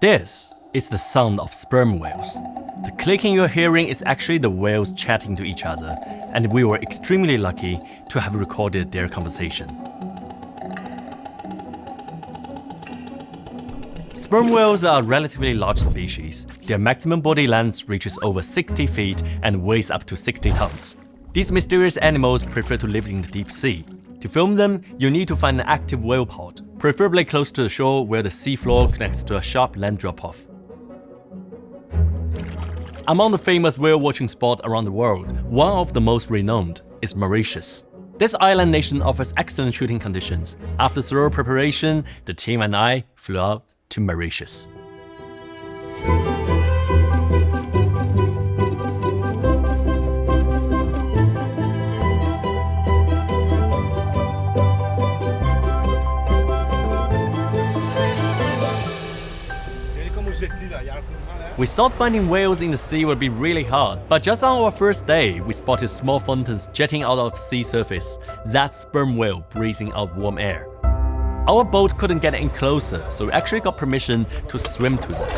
This is the sound of sperm whales. The clicking you're hearing is actually the whales chatting to each other, and we were extremely lucky to have recorded their conversation. Sperm whales are a relatively large species. Their maximum body length reaches over 60 feet and weighs up to 60 tons. These mysterious animals prefer to live in the deep sea. To film them, you need to find an active whale pod, preferably close to the shore where the seafloor connects to a sharp land drop-off. Among the famous whale watching spots around the world, one of the most renowned is Mauritius. This island nation offers excellent shooting conditions. After thorough preparation, the team and I flew out to Mauritius. We thought finding whales in the sea would be really hard, but just on our first day, we spotted small fountains jetting out of the sea surface. That's sperm whale breathing out warm air. Our boat couldn't get any closer, so we actually got permission to swim to them.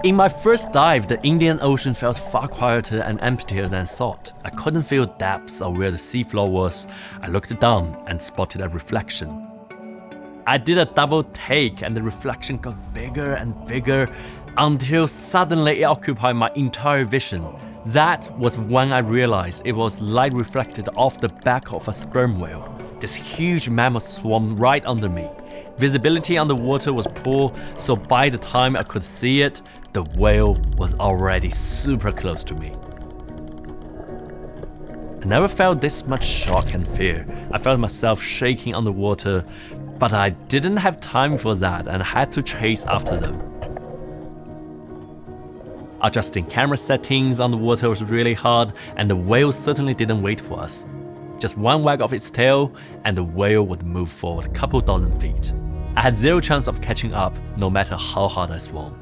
In my first dive, the Indian Ocean felt far quieter and emptier than I thought. I couldn't feel depths or where the seafloor was. I looked down and spotted a reflection. I did a double take and the reflection got bigger and bigger until suddenly it occupied my entire vision. That was when I realized it was light reflected off the back of a sperm whale. This huge mammoth swam right under me. Visibility underwater was poor, so by the time I could see it, the whale was already super close to me. I never felt this much shock and fear. I felt myself shaking underwater, but I didn't have time for that and had to chase after them. Adjusting camera settings underwater was really hard, and the whale certainly didn't wait for us. Just one wag of its tail, and the whale would move forward a couple dozen feet. I had zero chance of catching up, no matter how hard I swam.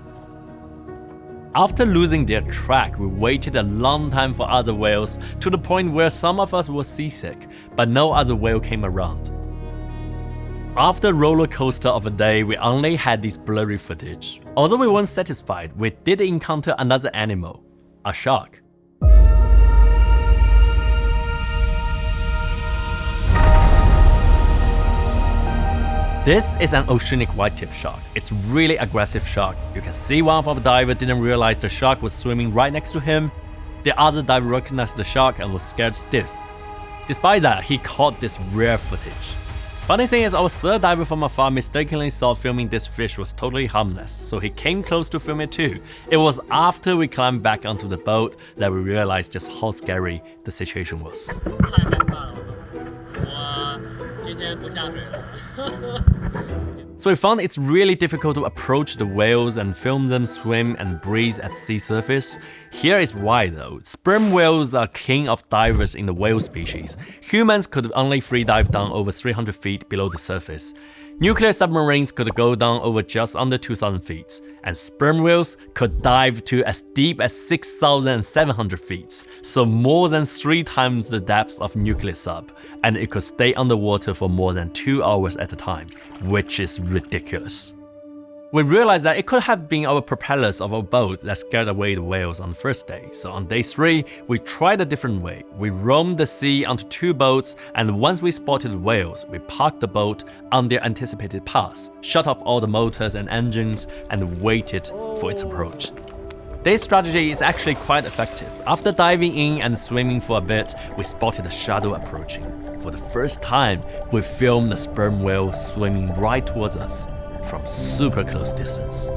After losing their track, we waited a long time for other whales, to the point where some of us were seasick, but no other whale came around. After a roller coaster of a day, we only had this blurry footage. Although we weren't satisfied, we did encounter another animal, a shark. This is an oceanic white-tip shark. It's a really aggressive shark. You can see one of our divers didn't realize the shark was swimming right next to him. The other diver recognized the shark and was scared stiff. Despite that, he caught this rare footage. Funny thing is, our third diver from afar mistakenly thought filming this fish was totally harmless, so he came close to film it too. It was after we climbed back onto the boat that we realized just how scary the situation was. So we found it's really difficult to approach the whales and film them swim and breathe at sea surface. Here is why though. Sperm whales are king of divers in the whale species. Humans could only free dive down over 300 feet below the surface. Nuclear submarines could go down over just under 2,000 feet, and sperm whales could dive to as deep as 6,700 feet, so more than 3 times the depth of nuclear sub, and it could stay underwater for more than 2 hours at a time, which is ridiculous. We realized that it could have been our propellers of our boat that scared away the whales on the first day, so on day 3, we tried a different way. We roamed the sea onto 2 boats, and once we spotted whales, we parked the boat on their anticipated path, shut off all the motors and engines, and waited for its approach. This strategy is actually quite effective. After diving in and swimming for a bit, we spotted a shadow approaching. For the first time, we filmed the sperm whale swimming right towards us from super close distance.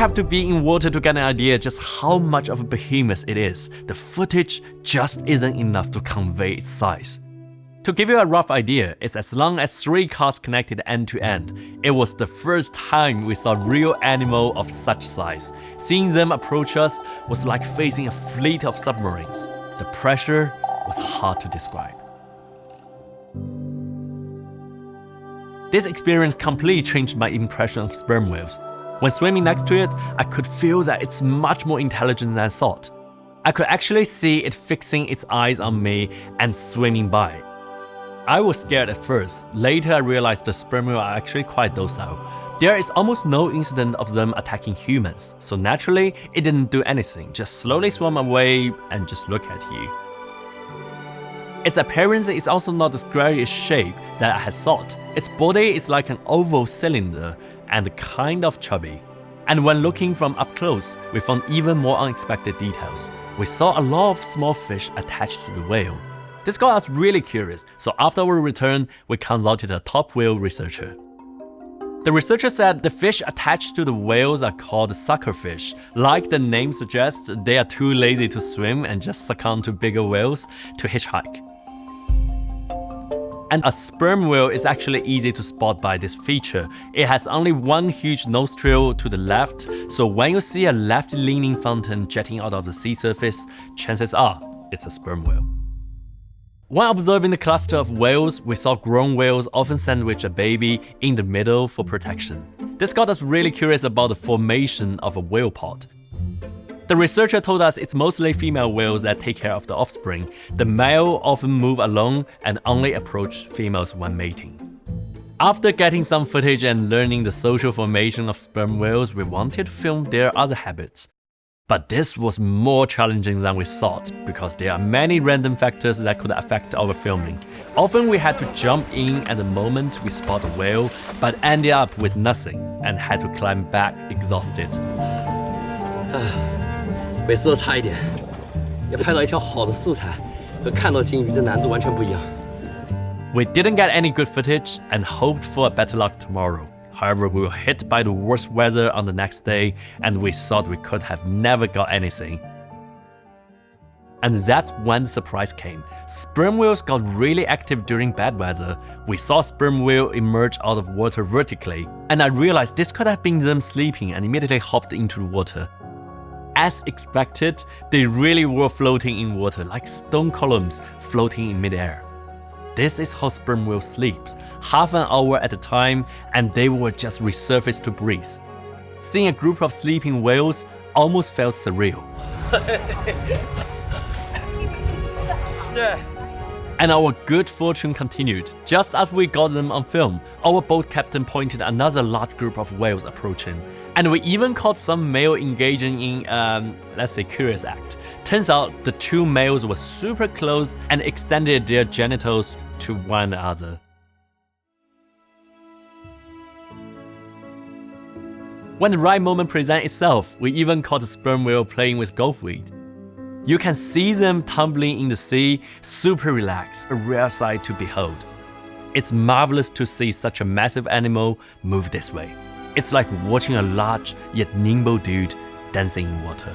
have to be in water to get an idea just how much of a behemoth it is. The footage just isn't enough to convey its size. To give you a rough idea, it's as long as 3 cars connected end to end. It was the first time we saw real animal of such size. Seeing them approach us was like facing a fleet of submarines. The pressure was hard to describe. This experience completely changed my impression of sperm whales. When swimming next to it, I could feel that it's much more intelligent than I thought. I could actually see it fixing its eyes on me and swimming by. I was scared at first. Later I realized the sperm whales are actually quite docile. There is almost no incident of them attacking humans, so naturally it didn't do anything, just slowly swam away and just look at you. Its appearance is also not the squarish shape that I had thought. Its body is like an oval cylinder and kind of chubby. And when looking from up close, we found even more unexpected details. We saw a lot of small fish attached to the whale. This got us really curious, so after our return, we consulted a top whale researcher. The researcher said the fish attached to the whales are called suckerfish. Like the name suggests, they are too lazy to swim and just succumb to bigger whales to hitchhike. And a sperm whale is actually easy to spot by this feature. It has only one huge nostril to the left, so when you see a left-leaning fountain jetting out of the sea surface, chances are it's a sperm whale. When observing the cluster of whales, we saw grown whales often sandwich a baby in the middle for protection. This got us really curious about the formation of a whale pod. The researcher told us it's mostly female whales that take care of the offspring. The male often move alone and only approach females when mating. After getting some footage and learning the social formation of sperm whales, we wanted to film their other habits. But this was more challenging than we thought, because there are many random factors that could affect our filming. Often we had to jump in at the moment we spot a whale, but ended up with nothing and had to climb back exhausted. 每次都差一点，要拍到一条好的素材和看到鲸鱼这难度完全不一样。 We didn't get any good footage and hoped for a better luck tomorrow. However, we were hit by the worst weather on the next day, and we thought we could have never got anything. And that's when the surprise came. Sperm whales got really active during bad weather. We saw sperm whale emerge out of water vertically, and I realized this could have been them sleeping and immediately hopped into the water. As expected, they really were floating in water like stone columns floating in midair. This is how sperm whale sleeps, half an hour at a time, and they will just resurface to breathe. Seeing a group of sleeping whales almost felt surreal. And our good fortune continued. Just as we got them on film, our boat captain pointed another large group of whales approaching. And we even caught some male engaging in, let's say, curious act. Turns out the 2 males were super close and extended their genitals to one another. When the right moment presents itself, we even caught a sperm whale playing with gulfweed. You can see them tumbling in the sea, super relaxed, a rare sight to behold. It's marvelous to see such a massive animal move this way. It's like watching a large yet nimble dude dancing in water.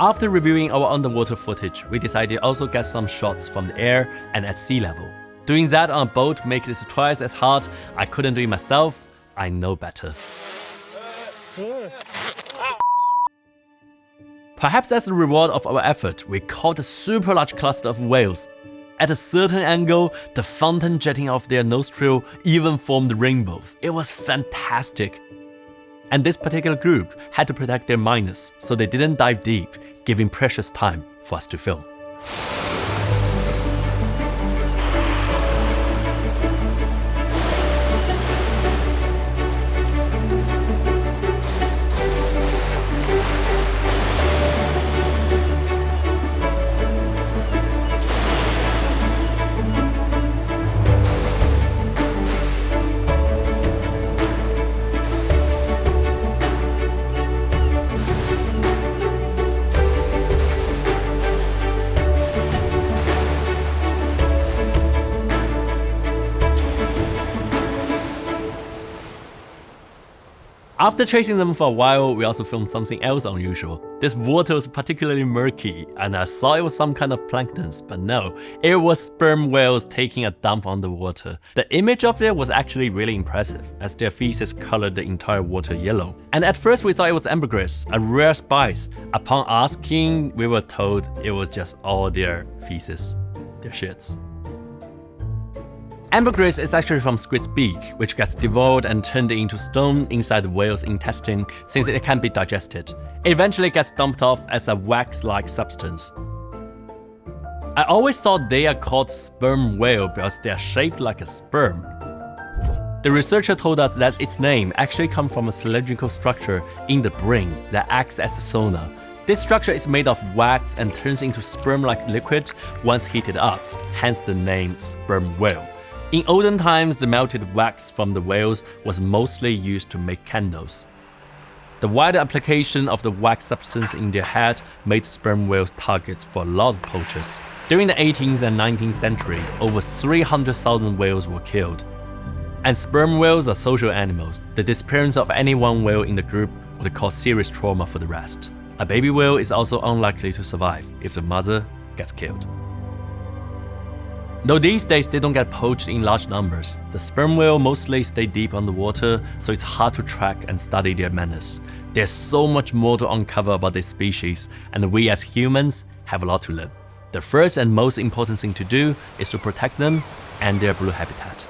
After reviewing our underwater footage, we decided to also get some shots from the air and at sea level. Doing that on a boat makes it twice as hard. I couldn't do it myself. I know better. Perhaps as a reward of our effort, we caught a super large cluster of whales. At a certain angle, the fountain jetting off their nostril even formed rainbows. It was fantastic. And this particular group had to protect their minors, so they didn't dive deep, giving precious time for us to film. After chasing them for a while, we also filmed something else unusual. This water was particularly murky, and I thought it was some kind of plankton, but no, it was sperm whales taking a dump on the water. The image of it was actually really impressive, as their feces colored the entire water yellow. And at first we thought it was ambergris, a rare spice. Upon asking, we were told it was just all their feces, their shits. Ambergris is actually from squid's beak, which gets devoured and turned into stone inside the whale's intestine since it can't be digested. It eventually gets dumped off as a wax-like substance. I always thought they are called sperm whale because they are shaped like a sperm. The researcher told us that its name actually comes from a cylindrical structure in the brain that acts as a sonar. This structure is made of wax and turns into sperm-like liquid once heated up, hence the name sperm whale. In olden times, the melted wax from the whales was mostly used to make candles. The wider application of the wax substance in their head made sperm whales targets for a lot of poachers. During the 18th and 19th century, over 300,000 whales were killed. And sperm whales are social animals. The disappearance of any one whale in the group would cause serious trauma for the rest. A baby whale is also unlikely to survive if the mother gets killed. Though these days they don't get poached in large numbers, the sperm whale mostly stay deep underwater, so it's hard to track and study their menace. There's so much more to uncover about this species, and we as humans have a lot to learn. The first and most important thing to do is to protect them and their blue habitat.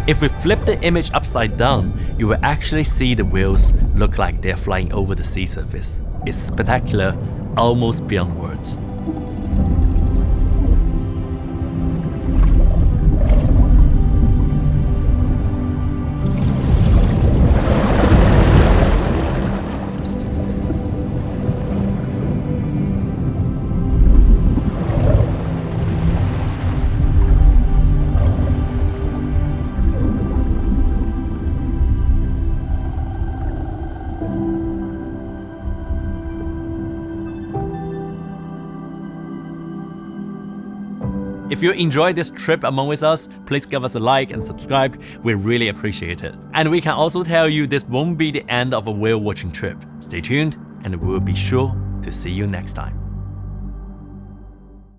If we flip the image upside down, you will actually see the whales look like they're flying over the sea surface. It's spectacular, almost beyond words. If you enjoyed this trip along with us, please give us a like and subscribe, we really appreciate it. And we can also tell you this won't be the end of a whale watching trip. Stay tuned and we'll be sure to see you next time.